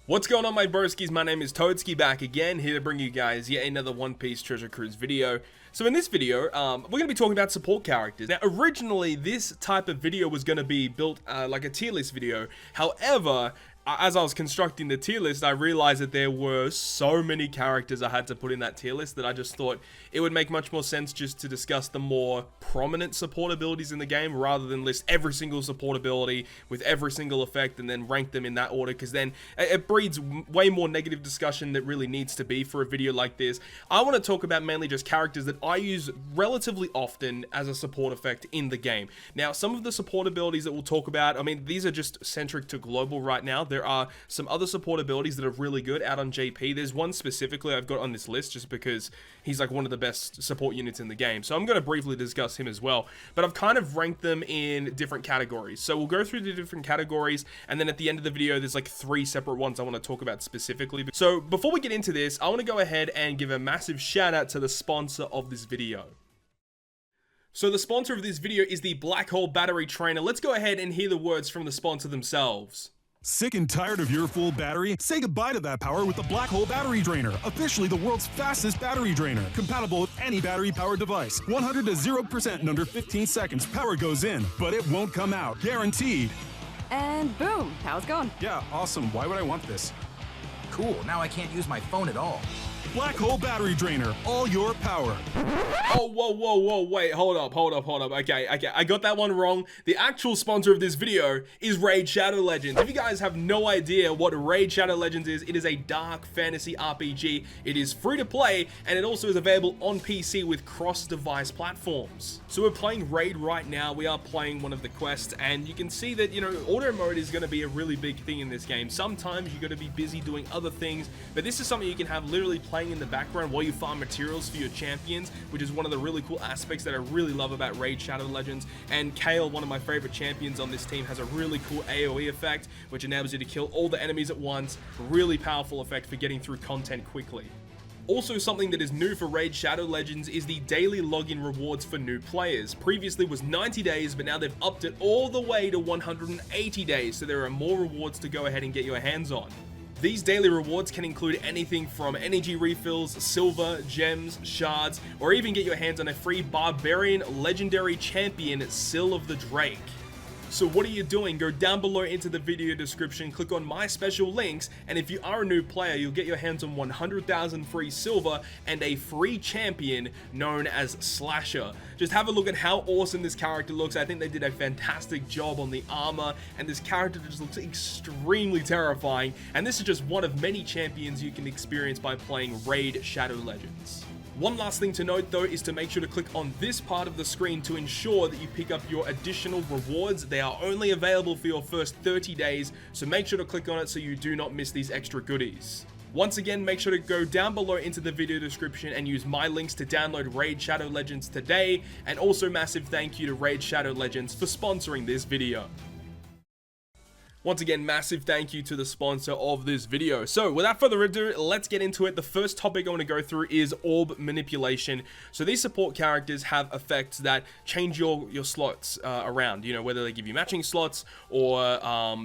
What's going on, my broskies? My name is Toadskii, back again, here to bring you guys yet another One Piece Treasure Cruise video. So in this video, we're going to be talking about support characters. Now, originally, this type of video was going to be built like a tier list video. However, as I was constructing the tier list, I realized that there were so many characters I had to put in that tier list that I just thought it would make much more sense just to discuss the more prominent support abilities in the game rather than list every single support ability with every single effect and then rank them in that order, because then it breeds way more negative discussion that really needs to be for a video like this. I want to talk about mainly just characters that I use relatively often as a support effect in the game. Now, some of the support abilities that we'll talk about, I mean, these are just centric to global right now. There are some other support abilities that are really good out on JP. There's one specifically I've got on this list just because he's like one of the best support units in the game. So I'm going to briefly discuss him as well. But I've kind of ranked them in different categories. So we'll go through the different categories, and then at the end of the video, there's like 3 separate ones I want to talk about specifically. So before we get into this, I want to go ahead and give a massive shout out to the sponsor of this video. So the sponsor of this video is the Black Hole Battery Trainer. Let's go ahead and hear the words from the sponsor themselves. Sick and tired of your full battery? Say goodbye to that power with the Black Hole Battery Drainer, officially the world's fastest battery drainer, compatible with any battery-powered device. 100 to 0% in under 15 seconds. Power goes in, but it won't come out. Guaranteed. And boom, power's gone. Yeah, awesome. Why would I want this? Cool, now I can't use my phone at all. Black Hole Battery Drainer, all your power. Oh, whoa, wait, hold up. Okay, I got that one wrong. The actual sponsor of this video is Raid Shadow Legends. If you guys have no idea what Raid Shadow Legends is, it is a dark fantasy RPG. It is free to play, and it also is available on PC with cross-device platforms. So we're playing Raid right now. We are playing one of the quests, and you can see that, you know, auto mode is going to be a really big thing in this game. Sometimes you're going to be busy doing other things, but this is something you can have literally playing in the background while you farm materials for your champions, which is one of the really cool aspects that I really love about Raid Shadow Legends. And Kale, one of my favorite champions on this team, has a really cool AoE effect which enables you to kill all the enemies at once. Really powerful effect for getting through content quickly. Also, something that is new for Raid Shadow Legends is the daily login rewards for new players. Previously was 90 days, but now they've upped it all the way to 180 days, so there are more rewards to go ahead and get your hands on. These daily rewards can include anything from energy refills, silver, gems, shards, or even get your hands on a free Barbarian Legendary Champion, Sill of the Drake. So what are you doing? Go down below into the video description, click on my special links, and if you are a new player, you'll get your hands on 100,000 free silver and a free champion known as Slasher. Just have a look at how awesome this character looks. I think they did a fantastic job on the armor, and this character just looks extremely terrifying, and this is just one of many champions you can experience by playing Raid Shadow Legends. One last thing to note though is to make sure to click on this part of the screen to ensure that you pick up your additional rewards. They are only available for your first 30 days, so make sure to click on it so you do not miss these extra goodies. Once again, make sure to go down below into the video description and use my links to download Raid Shadow Legends today, and also massive thank you to Raid Shadow Legends for sponsoring this video. Once again, massive thank you to the sponsor of this video. So without further ado, let's get into it. The first topic I want to go through is orb manipulation. So these support characters have effects that change your slots around, you know, whether they give you matching slots or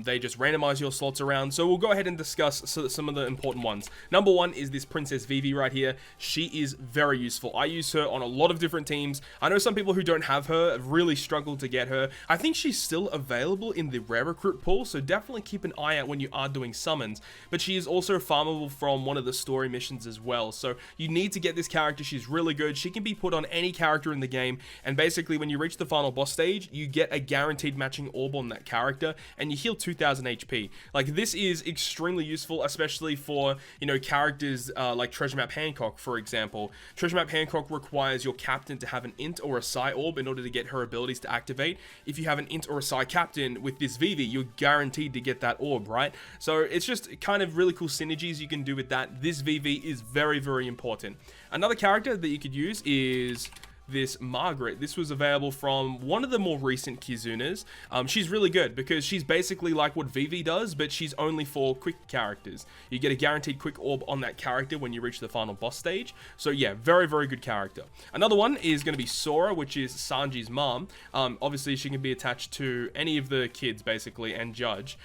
they just randomize your slots around. So we'll go ahead and discuss some of the important ones. Number one is this Princess Vivi right here. She is very useful. I use her on a lot of different teams. I know some people who don't have her have really struggled to get her. I think she's still available in the rare recruit pool, so definitely keep an eye out when you are doing summons, but she is also farmable from one of the story missions as well, so you need to get this character. She's really good. She can be put on any character in the game, and basically when you reach the final boss stage, you get a guaranteed matching orb on that character, and you heal 2000 HP. Like, this is extremely useful, especially for, you know, characters like Treasure Map Hancock, for example. Treasure Map Hancock requires your captain to have an int or a psi orb in order to get her abilities to activate. If you have an int or a psi captain with this Vivi, you're guaranteed to get that orb, right? So it's just kind of really cool synergies you can do with that. This VV is very, very important. Another character that you could use is this Margaret. This was available from one of the more recent Kizunas. She's really good because she's basically like what Vivi does, but she's only for quick characters. You get a guaranteed quick orb on that character when you reach the final boss stage. So yeah, very, very good character. Another one is going to be Sora, which is Sanji's mom. Obviously, she can be attached to any of the kids, basically, and Judge.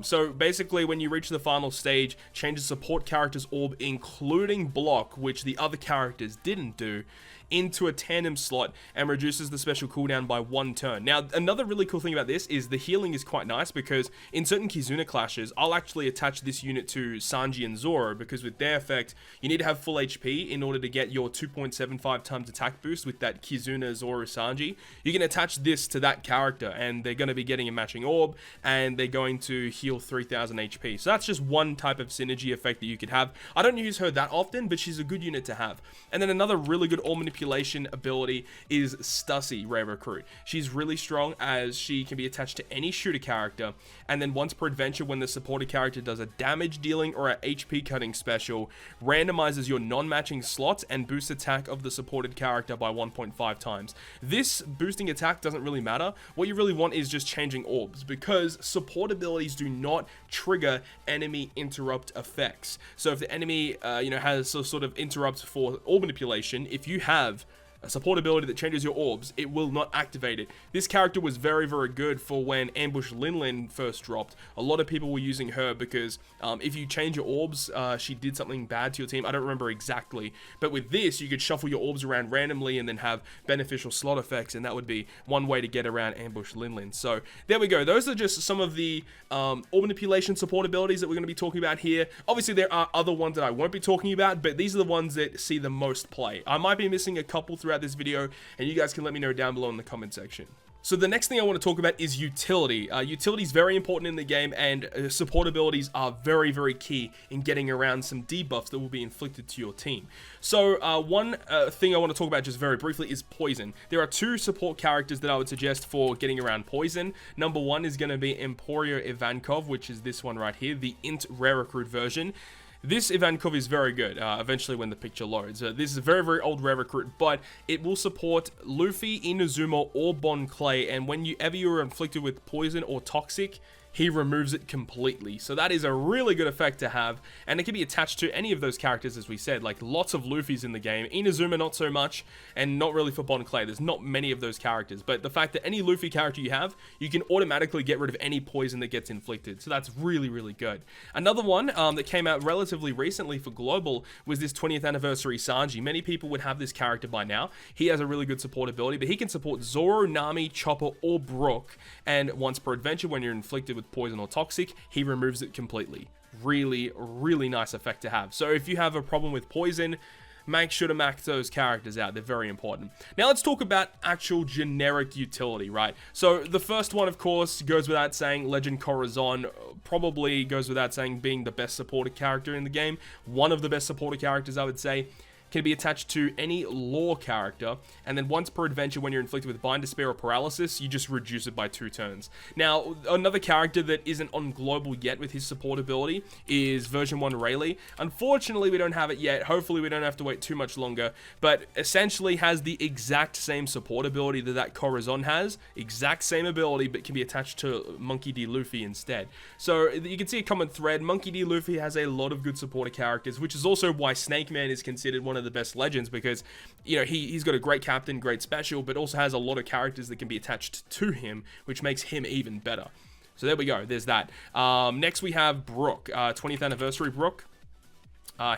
So basically, when you reach the final stage, changes support character's orb, including block, which the other characters didn't do, into a tandem slot and reduces the special cooldown by 1 turn. Now, another really cool thing about this is the healing is quite nice because in certain Kizuna clashes, I'll actually attach this unit to Sanji and Zoro because with their effect, you need to have full HP in order to get your 2.75 times attack boost with that Kizuna Zoro Sanji. You can attach this to that character and they're going to be getting a matching orb and they're going to heal 3000 HP. So that's just one type of synergy effect that you could have. I don't use her that often, but she's a good unit to have. And then another really good orb manipulation ability is Stussy, rare recruit. She's really strong as she can be attached to any shooter character, and then once per adventure when the supported character does a damage dealing or a HP cutting special, randomizes your non-matching slots and boosts attack of the supported character by 1.5 times. This boosting attack doesn't really matter. What you really want is just changing orbs because support abilities do not trigger enemy interrupt effects. So if the enemy has a sort of interrupt for orb manipulation, if you have a support ability that changes your orbs, it will not activate it. This character was very, very good for when Ambush Linlin first dropped. A lot of people were using her because if you change your orbs, she did something bad to your team. I don't remember exactly, but with this, you could shuffle your orbs around randomly and then have beneficial slot effects, and that would be one way to get around Ambush Linlin. So there we go. Those are just some of the orb manipulation support abilities that we're going to be talking about here. Obviously, there are other ones that I won't be talking about, but these are the ones that see the most play. I might be missing a couple throughout this video, and you guys can let me know down below in the comment section. So the next thing I want to talk about is utility. Utility is very important in the game, and support abilities are very, very key in getting around some debuffs that will be inflicted to your team. So one thing I want to talk about just very briefly is poison. There are 2 support characters that I would suggest for getting around poison. Number 1 is going to be Emporio Ivankov, which is this one right here, the Int Rare Recruit version. This Ivankov is very good, eventually when the picture loads. This is a very, very old rare recruit, but it will support Luffy, Inazuma, or Bon Clay, and whenever you are inflicted with poison or toxic, he removes it completely. So that is a really good effect to have, and it can be attached to any of those characters, as we said, like lots of Luffy's in the game. Inazuma not so much, and not really for Bon Clay. There's not many of those characters, but the fact that any Luffy character you have, you can automatically get rid of any poison that gets inflicted. So that's really, really good. Another one that came out relatively recently for Global was this 20th anniversary Sanji. Many people would have this character by now. He has a really good support ability, but he can support Zoro, Nami, Chopper, or Brook, and once per adventure when you're inflicted with poison or toxic, he removes it completely. Really, really nice effect to have. So if you have a problem with poison, make sure to max those characters out. They're very important. Now let's talk about actual generic utility, right? So the first one, of course, goes without saying, Legend Corazon probably goes without saying being the best supported character in the game. One of the best supported characters, I would say. Can be attached to any lore character, and then once per adventure when you're inflicted with Bind, Despair, or Paralysis, you just reduce it by 2 turns. Now, another character that isn't on Global yet with his support ability is version 1 Rayleigh. Unfortunately, we don't have it yet. Hopefully, we don't have to wait too much longer, but essentially has the exact same support ability that Corazon has. Exact same ability, but can be attached to Monkey D. Luffy instead. So, you can see a common thread. Monkey D. Luffy has a lot of good supported characters, which is also why Snake Man is considered one of the best legends, because he's got a great captain, great special, but also has a lot of characters that can be attached to him, which makes him even better. So there we go, there's that. Next we have Brook, 20th anniversary Brook.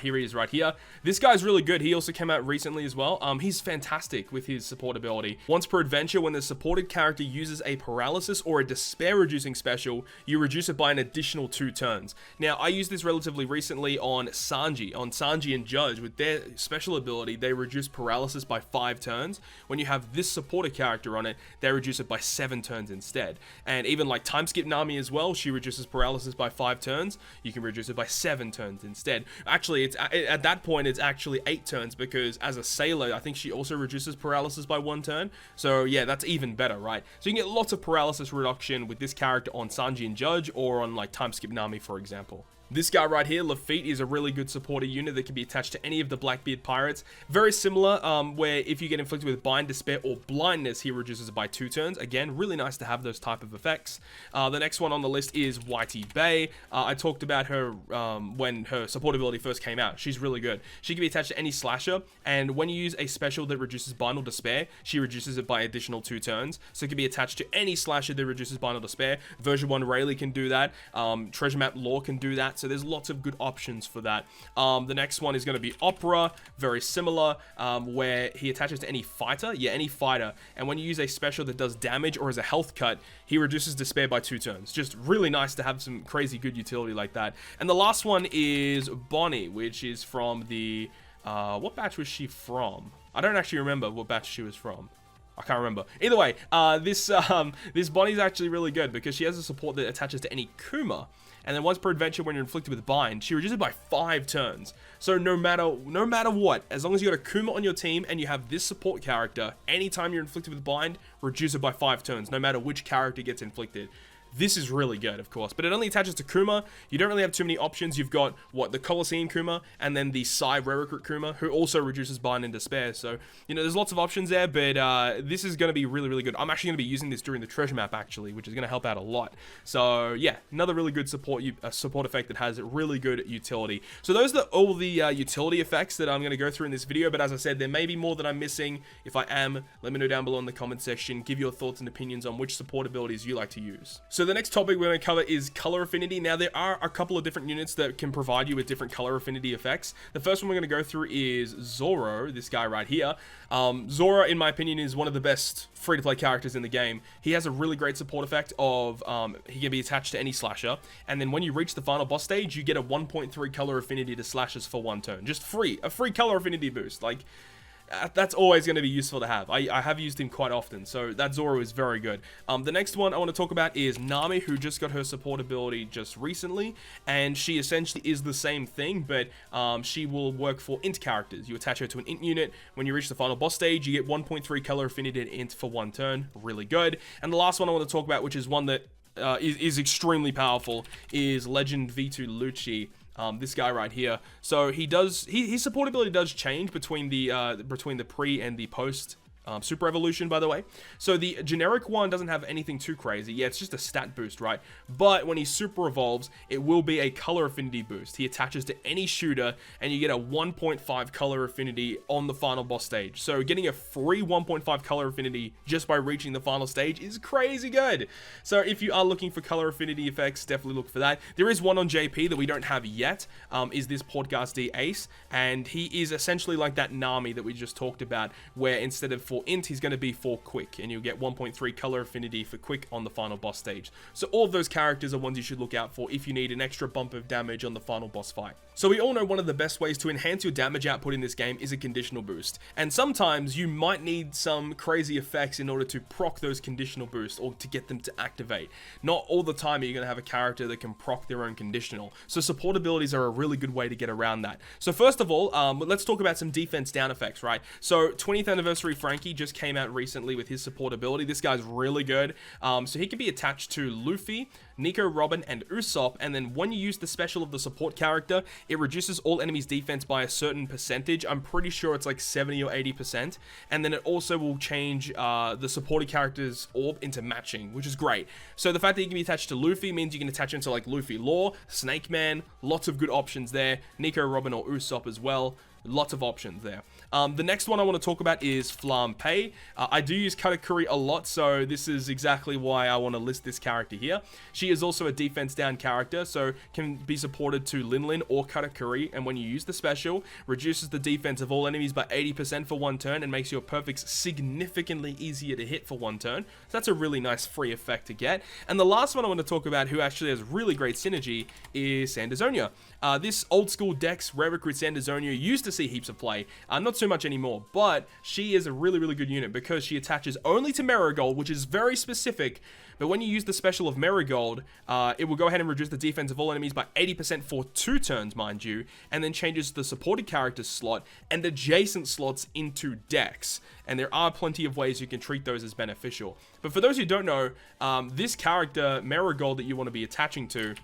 Here he is right here. This guy's really good. He also came out recently as well. He's fantastic with his support ability. Once per adventure, when the supported character uses a paralysis or a despair reducing special, you reduce it by an additional 2 turns. Now, I used this relatively recently on Sanji and Judge. With their special ability, they reduce paralysis by 5 turns. When you have this supported character on it, they reduce it by 7 turns instead. And even like Time Skip Nami as well, she reduces paralysis by 5 turns. You can reduce it by 7 turns instead. Actually, it's at that point it's actually 8 turns, because as a sailor I think she also reduces paralysis by 1 turn. So yeah, that's even better, right? So you can get lots of paralysis reduction with this character on Sanji and Judge, or on like Time Skip Nami, for example. This guy right here, Lafitte, is a really good supporter unit that can be attached to any of the Blackbeard pirates. Very similar, where if you get inflicted with Bind, Despair, or Blindness, he reduces it by 2 turns. Again, really nice to have those type of effects. The next one on the list is Whitey Bay. I talked about her when her support ability first came out. She's really good. She can be attached to any slasher, and when you use a special that reduces Bind or Despair, she reduces it by additional 2 turns. So it can be attached to any slasher that reduces Bind or Despair. Version 1 Rayleigh can do that. Treasure Map Law can do that. So there's lots of good options for that. The next one is going to be Opera, very similar, where he attaches to any fighter, any fighter, and when you use a special that does damage or as a health cut, he reduces Despair by 2 turns. Just really nice to have some crazy good utility like that. And the last one is Bonnie, which is from the, what batch was she from? I don't actually remember what batch she was from. I can't remember. Either way, this Bonnie's actually really good because she has a support that attaches to any Kuma. And then once per adventure, when you're inflicted with Bind, she reduces it by 5 turns. So no matter what, as long as you got a Kuma on your team and you have this support character, anytime you're inflicted with Bind, reduce it by 5 turns, no matter which character gets inflicted. This is really good, of course, but it only attaches to Kuma. You don't really have too many options. You've got, the Colosseum Kuma, and then the Psy Rare Recruit Kuma, who also reduces Bind and Despair. So, there's lots of options there, but this is going to be really, really good. I'm actually going to be using this during the treasure map, actually, which is going to help out a lot. So, yeah, another really good support effect that has really good utility. So those are all the utility effects that I'm going to go through in this video, but as I said, there may be more that I'm missing. If I am, let me know down below in the comment section. Give your thoughts and opinions on which support abilities you like to use. So the next topic we're going to cover is color affinity. Now, there are a couple of different units that can provide you with different color affinity effects. The first one we're going to go through is Zoro, this guy right here. Zoro, in my opinion, is one of the best free-to-play characters in the game. He has a really great support effect of, he can be attached to any slasher, and then when you reach the final boss stage, you get a 1.3 color affinity to slashers for 1 turn. Just a free color affinity boost. Like, that's always going to be useful to have. I have used him quite often, so that Zoro is very good. The next one I want to talk about is Nami, who just got her support ability just recently, and she essentially is the same thing, but she will work for int characters. You attach her to an int unit. When you reach the final boss stage, you get 1.3 color affinity to int for 1 turn. Really good. And the last one I want to talk about, which is one that is extremely powerful, is Legend V2 Lucci. This guy right here. So his support ability does change between the pre and the post Super Evolution, by the way. So the generic one doesn't have anything too crazy. Yeah, it's just a stat boost, right? But when he super evolves, it will be a color affinity boost. He attaches to any shooter, and you get a 1.5 color affinity on the final boss stage. So getting a free 1.5 color affinity just by reaching the final stage is crazy good. So if you are looking for color affinity effects, definitely look for that. There is one on JP that we don't have yet, is this Podcast D Ace, and he is essentially like that Nami that we just talked about, where instead of for int, he's going to be for quick, and you'll get 1.3 color affinity for quick on the final boss stage. So all of those characters are ones you should look out for if you need an extra bump of damage on the final boss fight. So we all know one of the best ways to enhance your damage output in this game is a conditional boost, and sometimes you might need some crazy effects in order to proc those conditional boosts or to get them to activate. Not all the time are you going to have a character that can proc their own conditional, so support abilities are a really good way to get around that. So first of all, let's talk about some defense down effects, right? So 20th anniversary Frankie just came out recently with his support ability. This guy's really good. So he can be attached to Luffy, Nico, Robin, and Usopp, and then when you use the special of the support character, it reduces all enemies' defense by a certain percentage. I'm pretty sure it's like 70 or 80%, and then it also will change the supported character's orb into matching, which is great. So the fact that you can be attached to Luffy means you can attach him to like Luffy Law, Snake Man, lots of good options there, Nico, Robin, or Usopp as well. Lots of options there. The next one I want to talk about is Flampe. I do use Katakuri a lot, so this is exactly why I want to list this character here. She is also a defense down character, so can be supported to Linlin or Katakuri, and when you use the special, reduces the defense of all enemies by 80% for 1 turn and makes your perfects significantly easier to hit for 1 turn. So that's a really nice free effect to get. And the last one I want to talk about, who actually has really great synergy, is Sanderzonia. This old school Dex Rare Recruit Sanderzonia used to see heaps of play, not so much anymore, but she is a really, really good unit because she attaches only to Marigold, which is very specific. But when you use the special of Marigold, it will go ahead and reduce the defense of all enemies by 80% for 2 turns, mind you, and then changes the supported character's slot and adjacent slots into Dex. And there are plenty of ways you can treat those as beneficial. But for those who don't know, this character, Marigold, that you want to be attaching to,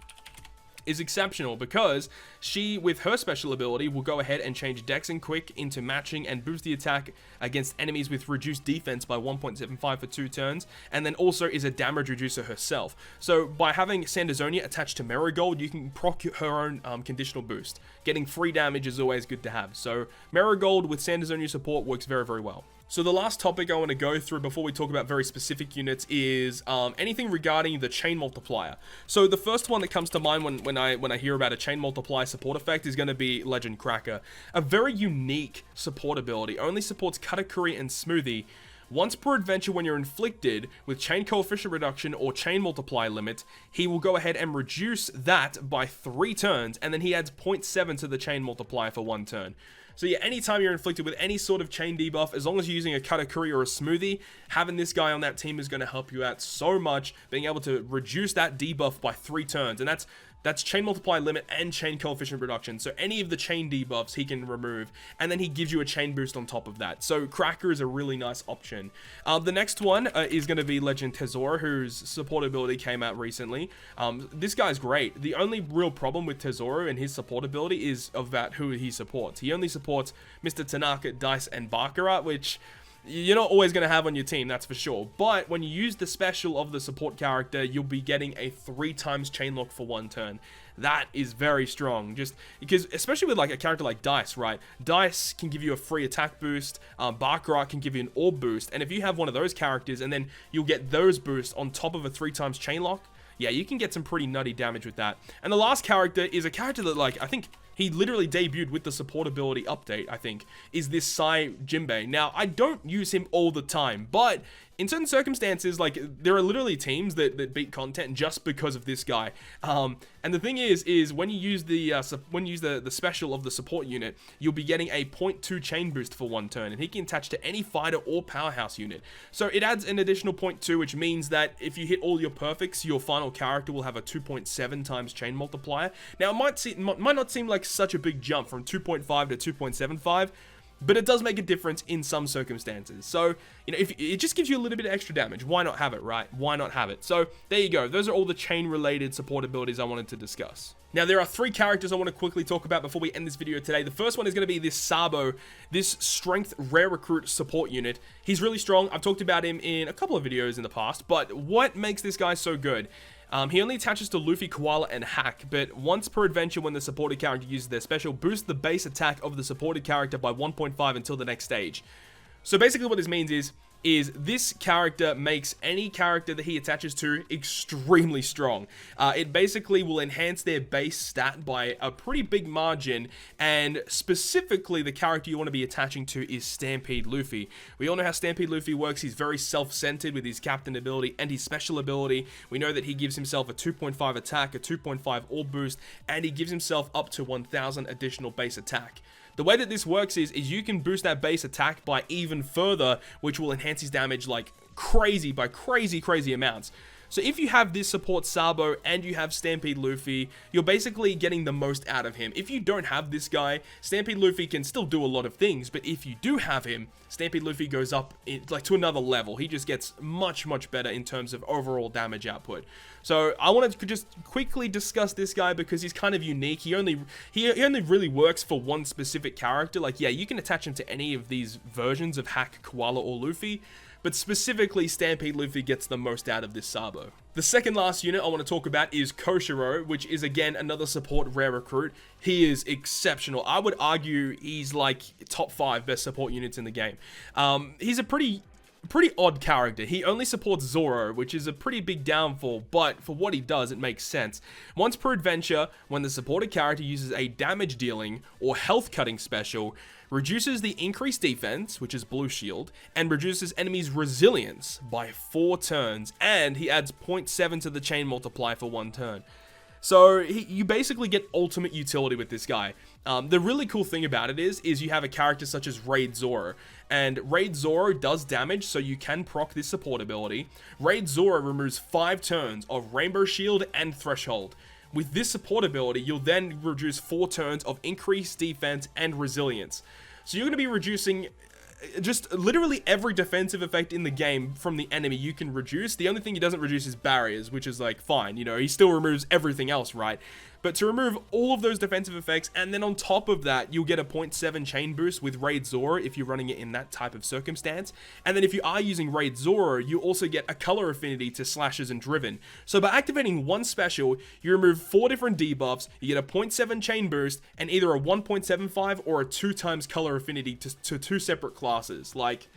is exceptional because she, with her special ability, will go ahead and change Dex and Quick into matching and boost the attack against enemies with reduced defense by 1.75 for 2 turns, and then also is a damage reducer herself. So by having Sandersonia attached to Marigold, you can proc her own conditional boost. Getting free damage is always good to have. So Marigold with Sandersonia support works very, very well. So the last topic I want to go through before we talk about very specific units is anything regarding the chain multiplier. So the first one that comes to mind when I hear about a chain multiplier support effect is going to be Legend Cracker. A very unique support ability. Only supports Katakuri and Smoothie. Once per adventure when you're inflicted with chain coefficient reduction or chain multiplier limit, he will go ahead and reduce that by 3 turns, and then he adds 0.7 to the chain multiplier for 1 turn. So yeah, anytime you're inflicted with any sort of chain debuff, as long as you're using a Katakuri or a Smoothie, having this guy on that team is going to help you out so much, being able to reduce that debuff by 3 turns, and that's chain multiplier limit and chain coefficient reduction. So any of the chain debuffs he can remove, and then he gives you a chain boost on top of that. So Cracker is a really nice option. The next one is going to be Legend Tesoro, whose support ability came out recently. This guy's great. The only real problem with Tesoro and his support ability is about who he supports. He only supports Mr. Tanaka, Dice, and Baccarat, which you're not always going to have on your team, that's for sure. But when you use the special of the support character, you'll be getting a 3 times chain lock for 1 turn. That is very strong, just because, especially with like a character like Dice, right? Dice can give you a free attack boost, Baccarat can give you an orb boost, and if you have one of those characters and then you'll get those boosts on top of a 3 times chain lock, yeah, you can get some pretty nutty damage with that. And the last character is a character that, like, I think he literally debuted with the support ability update, I think, is this Sai Jinbei. Now, I don't use him all the time, but in certain circumstances, like, there are literally teams that beat content just because of this guy. And the thing is when you use the special of the support unit, you'll be getting a 0.2 chain boost for 1 turn, and he can attach to any fighter or powerhouse unit. So it adds an additional 0.2, which means that if you hit all your perfects, your final character will have a 2.7 times chain multiplier. Now, it might not seem like such a big jump from 2.5 to 2.75, but it does make a difference in some circumstances. So, you know, if it just gives you a little bit of extra damage, why not have it, right? Why not have it? So, there you go. Those are all the chain-related support abilities I wanted to discuss. Now, there are 3 characters I want to quickly talk about before we end this video today. The first one is going to be this Sabo, this strength rare recruit support unit. He's really strong. I've talked about him in a couple of videos in the past, but what makes this guy so good? He only attaches to Luffy, Koala, and Hack, but once per adventure when the supported character uses their special, boost the base attack of the supported character by 1.5 until the next stage. So basically what this means is this character makes any character that he attaches to extremely strong. It basically will enhance their base stat by a pretty big margin, and specifically the character you want to be attaching to is Stampede Luffy. We all know how Stampede Luffy works. He's very self-centered with his captain ability and his special ability. We know that he gives himself a 2.5 attack, a 2.5 orb boost, and he gives himself up to 1000 additional base attack. The way that this works is you can boost that base attack by even further, which will enhance his damage like crazy, by crazy amounts. So if you have this support Sabo and you have Stampede Luffy, you're basically getting the most out of him. If you don't have this guy, Stampede Luffy can still do a lot of things, but if you do have him, Stampede Luffy goes up to another level. He just gets much better in terms of overall damage output. So I wanted to just quickly discuss this guy because he's kind of unique. He only really works for one specific character. Like, yeah, you can attach him to any of these versions of Hack, Koala, or Luffy, but specifically Stampede Luffy gets the most out of this Sabo. The second last unit I want to talk about is Koshiro, which is again another support rare recruit. He is exceptional. I would argue he's like top 5 best support units in the game. He's a pretty odd character. He only supports Zoro, which is a pretty big downfall, but for what he does, it makes sense. Once per adventure, when the supported character uses a damage dealing or health cutting special, reduces the increased defense, which is blue shield, and reduces enemies' resilience by 4 turns, and he adds 0.7 to the chain multiplier for 1 turn. So you basically get ultimate utility with this guy. The really cool thing about it is you have a character such as Raid Zoro, and Raid Zoro does damage, so you can proc this support ability. Raid Zoro removes 5 turns of Rainbow Shield and Threshold. With this support ability, you'll then reduce 4 turns of increased defense and resilience. So you're going to be reducing just literally every defensive effect in the game from the enemy you can reduce. The only thing he doesn't reduce is barriers, which is like fine, you know, he still removes everything else, right? But to remove all of those defensive effects, and then on top of that, you'll get a 0.7 chain boost with Raid Zora if you're running it in that type of circumstance. And then if you are using Raid Zora, you also get a color affinity to slashes and driven. So by activating one special, you remove 4 different debuffs, you get a 0.7 chain boost, and either a 1.75 or a 2 times color affinity to 2 separate classes. Like,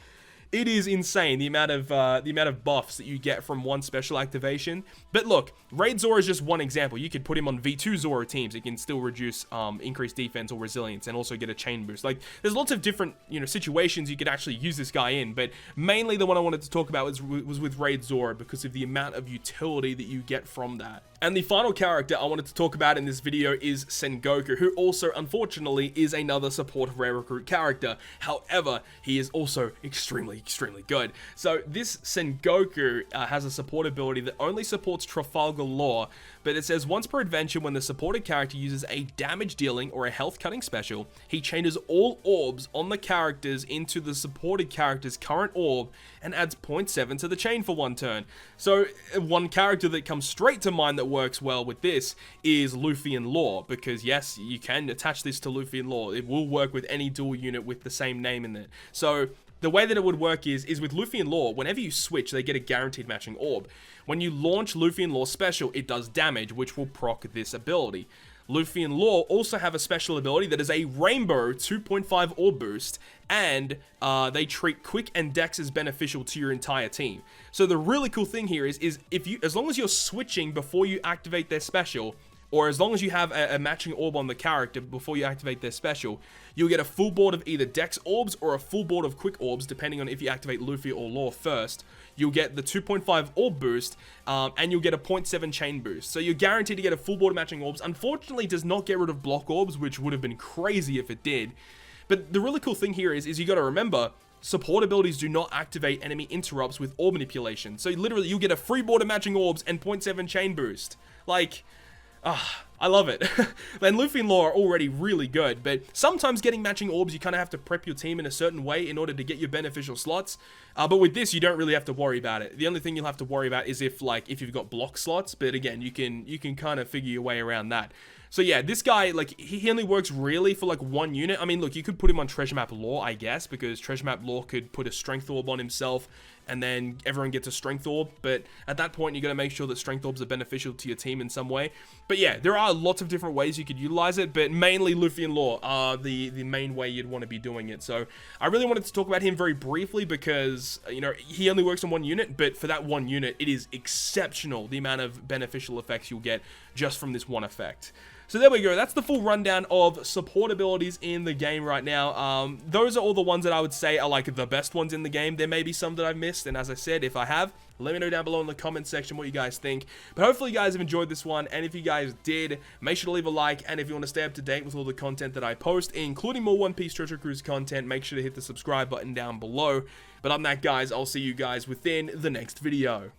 it is insane the amount of buffs that you get from one special activation. But look, Raid Zora is just one example. You could put him on V2 Zora teams. It can still reduce increased defense or resilience and also get a chain boost. Like, there's lots of different, situations you could actually use this guy in. But mainly the one I wanted to talk about was with Raid Zora because of the amount of utility that you get from that. And the final character I wanted to talk about in this video is Sengoku, who also, unfortunately, is another support rare recruit character. However, he is also extremely good. So this Sengoku has a support ability that only supports Trafalgar Law, but it says once per adventure when the supported character uses a damage dealing or a health cutting special, he changes all orbs on the characters into the supported character's current orb and adds 0.7 to the chain for 1 turn. So one character that comes straight to mind that works well with this is Luffy and Law, because yes, you can attach this to Luffy and Law. It will work with any dual unit with the same name in it. So the way that it would work is with Luffy and Law, whenever you switch, they get a guaranteed matching orb. When you launch Luffy and Law special, it does damage, which will proc this ability. Luffy and Law also have a special ability that is a rainbow 2.5 orb boost, and they treat quick and dex as beneficial to your entire team. So the really cool thing here is as long as you're switching before you activate their special, or as long as you have a matching orb on the character before you activate their special, you'll get a full board of either Dex orbs or a full board of Quick orbs, depending on if you activate Luffy or Law first. You'll get the 2.5 orb boost, and you'll get a 0.7 chain boost. So you're guaranteed to get a full board of matching orbs. Unfortunately, it does not get rid of block orbs, which would have been crazy if it did. But the really cool thing here is you got to remember, support abilities do not activate enemy interrupts with orb manipulation. So literally, you'll get a free board of matching orbs and 0.7 chain boost. Like, I love it. And Luffy and Law are already really good, but sometimes getting matching orbs, you kind of have to prep your team in a certain way in order to get your beneficial slots. But with this, you don't really have to worry about it. The only thing you'll have to worry about is if you've got block slots, but again, you can kind of figure your way around that. So yeah, this guy, he only works really for 1 unit. I mean, look, you could put him on Treasure Map Law, I guess, because Treasure Map Law could put a Strength Orb on himself, and then everyone gets a Strength Orb. But at that point, you got to make sure that Strength Orbs are beneficial to your team in some way. But yeah, there are lots of different ways you could utilize it, but mainly Luffy and Law are the main way you'd want to be doing it. So I really wanted to talk about him very briefly because, he only works on 1 unit, but for that 1 unit, it is exceptional the amount of beneficial effects you'll get just from this one effect. So there we go. That's the full rundown of support abilities in the game right now. Those are all the ones that I would say are the best ones in the game. There may be some that I've missed, and as I said, if I have, let me know down below in the comment section what you guys think. But hopefully you guys have enjoyed this one, and if you guys did, make sure to leave a like, and if you want to stay up to date with all the content that I post, including more One Piece Treasure Cruise content, make sure to hit the subscribe button down below. But other than that, guys, I'll see you guys within the next video.